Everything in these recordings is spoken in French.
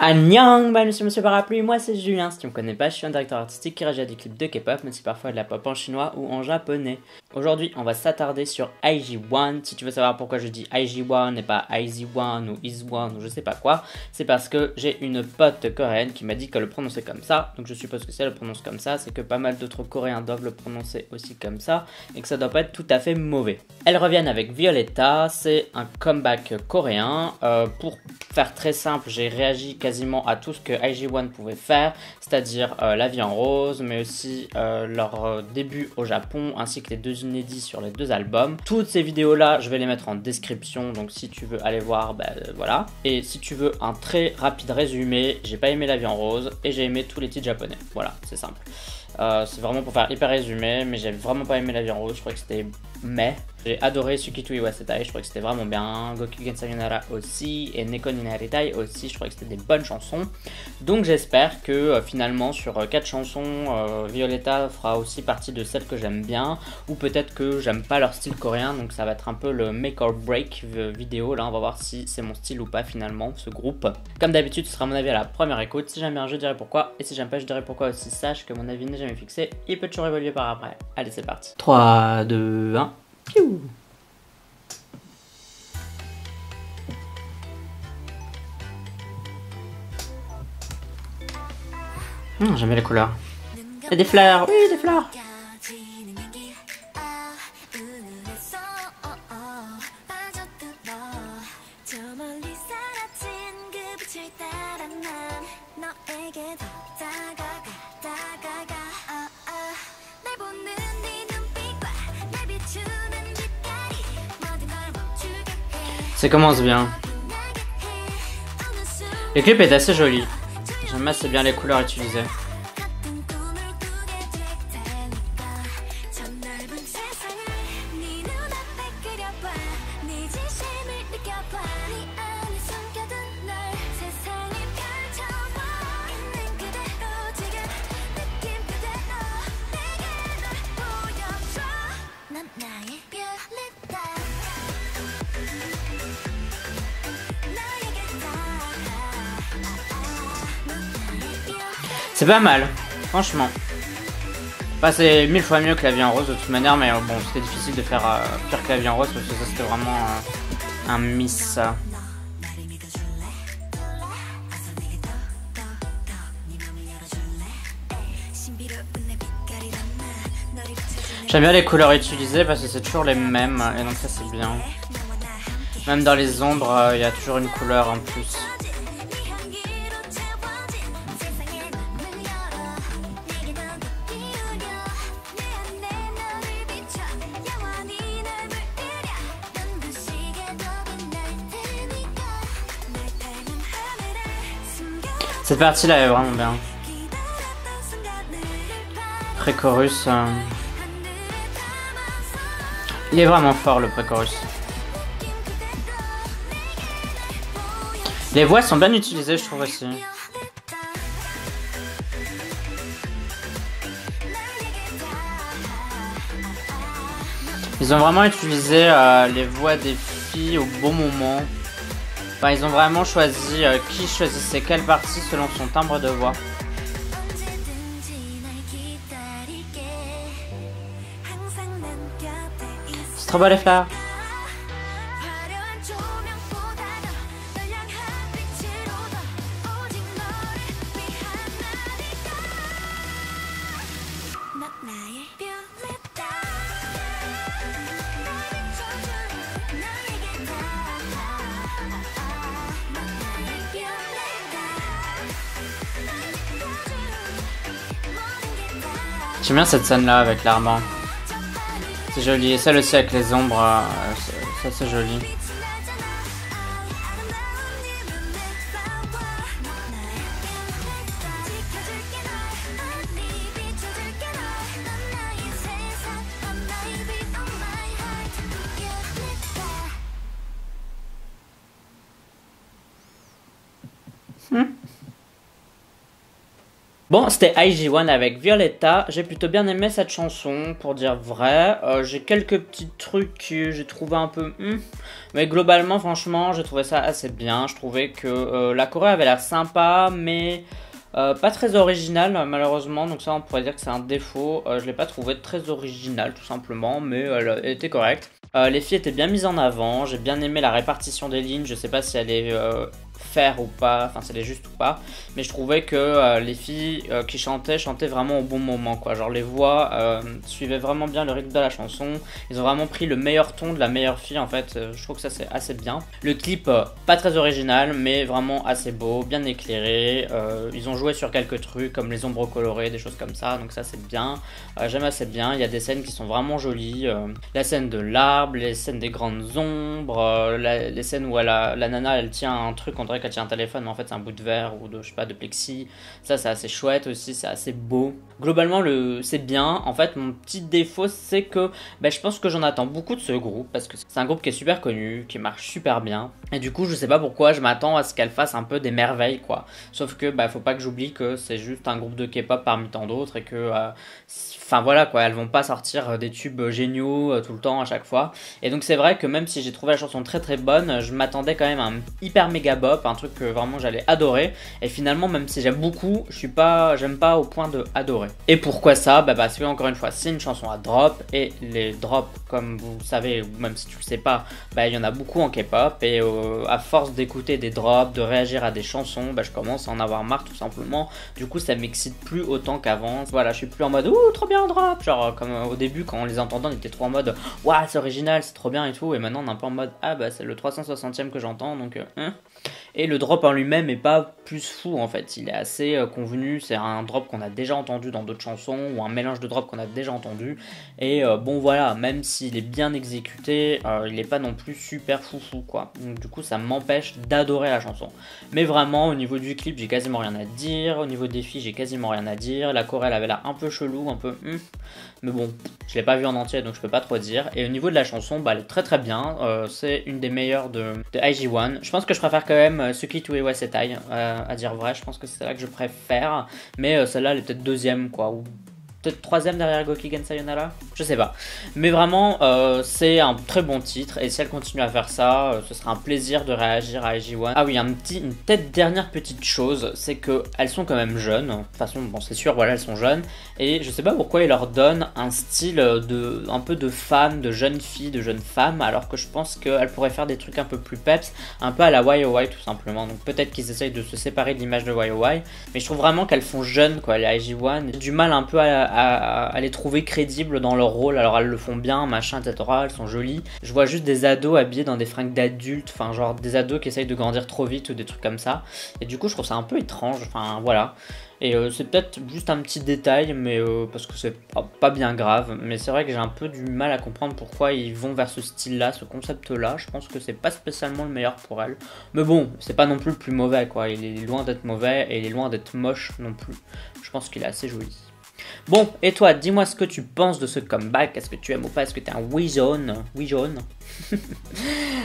Annyeong, monsieur Parapluie, moi c'est Julien, si tu me connais pas, je suis un directeur artistique qui réagit à des clips de K-pop, mais c'est parfois de la pop en chinois ou en japonais. Aujourd'hui, on va s'attarder sur IG1. Si tu veux savoir pourquoi je dis IG1 et pas IZ1 ou IZ1 ou je sais pas quoi, c'est parce que j'ai une pote coréenne qui m'a dit qu'elle le prononçait comme ça, donc je suppose que si elle le prononce comme ça, c'est que pas mal d'autres coréens doivent le prononcer aussi comme ça, et que ça doit pas être tout à fait mauvais. Elles reviennent avec Violetta, c'est un comeback coréen. Pour faire très simple, j'ai réagi quasiment à tout ce que IG1 pouvait faire, c'est-à-dire La vie en rose, mais aussi leur début au Japon, ainsi que les deux inédits sur les deux albums. Toutes ces vidéos-là, je vais les mettre en description, donc si tu veux aller voir, voilà. Et si tu veux un très rapide résumé, j'ai pas aimé La vie en rose, et j'ai aimé tous les titres japonais. Voilà, c'est simple. C'est vraiment pour faire hyper résumé, mais j'ai vraiment pas aimé La vie en rose, je crois que c'était mais. J'ai adoré Sukitu Iwasetai, je crois que c'était vraiment bien. Gokigen Sayonara aussi, et Neko ni Naritai aussi, je crois que c'était des bonnes chansons. Donc j'espère que finalement sur 4 chansons, Violetta fera aussi partie de celles que j'aime bien, ou peut-être que j'aime pas leur style coréen, donc ça va être un peu le make or break vidéo, là on va voir si c'est mon style ou pas finalement, ce groupe. Comme d'habitude, ce sera mon avis à la première écoute, si j'aime bien je dirai pourquoi, et si j'aime pas je dirai pourquoi aussi. Sache que mon avis n'est jamais fixé, il peut toujours évoluer par après. Allez c'est parti. 3, 2, 1... Piou. J'aime bien les couleurs. Et des fleurs, oui, des fleurs. Ça commence bien. Le clip est assez joli. J'aime assez bien les couleurs utilisées. C'est pas mal, franchement. Enfin, c'est 1000 fois mieux que La vie en rose de toute manière, mais bon, c'était difficile de faire pire que La vie en rose parce que ça c'était vraiment un miss. J'aime bien les couleurs utilisées parce que c'est toujours les mêmes, et donc ça c'est bien. Même dans les ombres, il y a toujours une couleur en plus. Cette partie-là est vraiment bien. Pré-chorus. Il est vraiment fort le pré-chorus. Les voix sont bien utilisées, je trouve aussi. Ils ont vraiment utilisé les voix des filles au bon moment. Enfin, ils ont vraiment choisi qui choisissait quelle partie selon son timbre de voix. C'est trop beau les fleurs. J'aime bien cette scène là avec l'arbre. C'est joli. Et celle aussi avec les ombres, ça c'est joli. Bon, c'était IG1 avec Violetta. J'ai plutôt bien aimé cette chanson, pour dire vrai. J'ai quelques petits trucs que j'ai trouvé un peu... Mais globalement, franchement, j'ai trouvé ça assez bien. Je trouvais que la choré avait l'air sympa, mais pas très originale, malheureusement. Donc ça, on pourrait dire que c'est un défaut. Je l'ai pas trouvé très original, tout simplement, mais elle était correcte. Les filles étaient bien mises en avant. J'ai bien aimé la répartition des lignes. Je sais pas si elle est... faire ou pas, enfin si elle est juste ou pas, mais je trouvais que les filles qui chantaient vraiment au bon moment quoi, genre les voix suivaient vraiment bien le rythme de la chanson, ils ont vraiment pris le meilleur ton de la meilleure fille en fait, je trouve que ça c'est assez bien. Le clip pas très original mais vraiment assez beau, bien éclairé, ils ont joué sur quelques trucs comme les ombres colorées, des choses comme ça, donc ça c'est bien, j'aime assez bien, il y a des scènes qui sont vraiment jolies, la scène de l'arbre, les scènes des grandes ombres, les scènes où la nana elle tient un truc, on dirait qu'elle tient un téléphone mais en fait c'est un bout de verre ou de, je sais pas, de plexi, ça c'est assez chouette aussi, c'est assez beau. Globalement c'est bien, en fait mon petit défaut c'est que je pense que j'en attends beaucoup de ce groupe parce que c'est un groupe qui est super connu, qui marche super bien et du coup je sais pas pourquoi je m'attends à ce qu'elle fasse un peu des merveilles quoi, sauf que faut pas que j'oublie que c'est juste un groupe de K-pop parmi tant d'autres et que enfin voilà quoi, elles vont pas sortir des tubes géniaux tout le temps à chaque fois. Et donc c'est vrai que même si j'ai trouvé la chanson très très bonne, je m'attendais quand même à un hyper méga bop, un truc que vraiment j'allais adorer. Et finalement même si j'aime beaucoup, j'aime pas au point de adorer. Et pourquoi ça? Parce que encore une fois c'est une chanson à drop et les drops comme vous savez, ou même si tu le sais pas, il y en a beaucoup en K-pop et à force d'écouter des drops, de réagir à des chansons, je commence à en avoir marre tout simplement. Du coup ça m'excite plus autant qu'avant. Voilà, je suis plus en mode ouh trop bien drop, genre comme au début quand on les entendait on était trop en mode waouh c'est original, c'est trop bien et tout, et maintenant on est un peu en mode ah c'est le 360e que j'entends donc Et le drop en lui-même est pas plus fou en fait, il est assez convenu, c'est un drop qu'on a déjà entendu dans d'autres chansons ou un mélange de drops qu'on a déjà entendu et bon voilà, même s'il est bien exécuté, il est pas non plus super foufou quoi, donc du coup ça m'empêche d'adorer la chanson. Mais vraiment au niveau du clip j'ai quasiment rien à dire, au niveau des filles j'ai quasiment rien à dire, la chorale avait l'air un peu chelou, un peu mais bon, je l'ai pas vu en entier donc je peux pas trop dire. Et au niveau de la chanson, elle est très très bien, c'est une des meilleures de IG1. Je pense que je préfère quand même Suki to Ewa Setai, à dire vrai, je pense que c'est celle-là que je préfère, mais celle-là elle est peut-être deuxième quoi, ou peut-être troisième derrière Gokigen Sayonara, je sais pas. Mais vraiment, c'est un très bon titre, et si elle continue à faire ça, ce sera un plaisir de réagir à IG1. Ah oui, une peut-être dernière petite chose, c'est qu'elles sont quand même jeunes. De toute façon, bon, c'est sûr, voilà, elles sont jeunes, et je sais pas pourquoi ils leur donnent un style un peu de femme, de jeune fille, de jeune femme, alors que je pense qu'elles pourraient faire des trucs un peu plus peps, un peu à la YOY tout simplement. Donc peut-être qu'ils essayent de se séparer de l'image de YOY, mais je trouve vraiment qu'elles font jeunes, quoi, les IG1. J'ai du mal un peu à les trouver crédibles dans leur rôle. Alors elles le font bien, machin, etc. Elles sont jolies. Je vois juste des ados habillés dans des fringues d'adultes, enfin genre des ados qui essayent de grandir trop vite ou des trucs comme ça. Et du coup je trouve ça un peu étrange, enfin voilà. Et c'est peut-être juste un petit détail, mais parce que c'est pas bien grave. Mais c'est vrai que j'ai un peu du mal à comprendre pourquoi ils vont vers ce style-là, ce concept-là. Je pense que c'est pas spécialement le meilleur pour elles. Mais bon, c'est pas non plus le plus mauvais, quoi. Il est loin d'être mauvais et il est loin d'être moche non plus. Je pense qu'il est assez joli. Bon, et toi, dis-moi ce que tu penses de ce comeback. Est-ce que tu aimes ou pas? Est-ce que t'es un oui jaune? Oui jaune.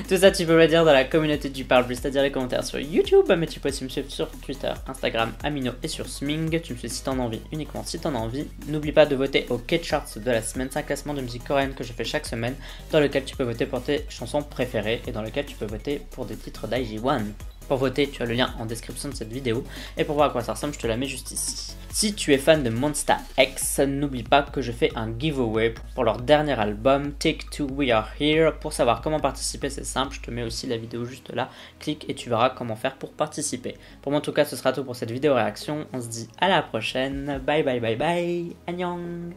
Tout ça, tu peux me le dire dans la communauté du Parle Plus, c'est-à-dire les commentaires sur YouTube, mais tu peux aussi me suivre sur Twitter, Instagram, Amino et sur Sming. Tu me suis si t'en as envie, uniquement si t'en as envie. N'oublie pas de voter au K-Charts de la semaine, c'est un classement de musique coréenne que je fais chaque semaine, dans lequel tu peux voter pour tes chansons préférées et dans lequel tu peux voter pour des titres d'IG1. Pour voter, tu as le lien en description de cette vidéo, et pour voir à quoi ça ressemble, je te la mets juste ici. Si tu es fan de Monsta X, n'oublie pas que je fais un giveaway pour leur dernier album, Take Two We Are Here. Pour savoir comment participer, c'est simple, je te mets aussi la vidéo juste là, clique et tu verras comment faire pour participer. Pour moi en tout cas, ce sera tout pour cette vidéo réaction, on se dit à la prochaine, bye bye bye bye, annyeong.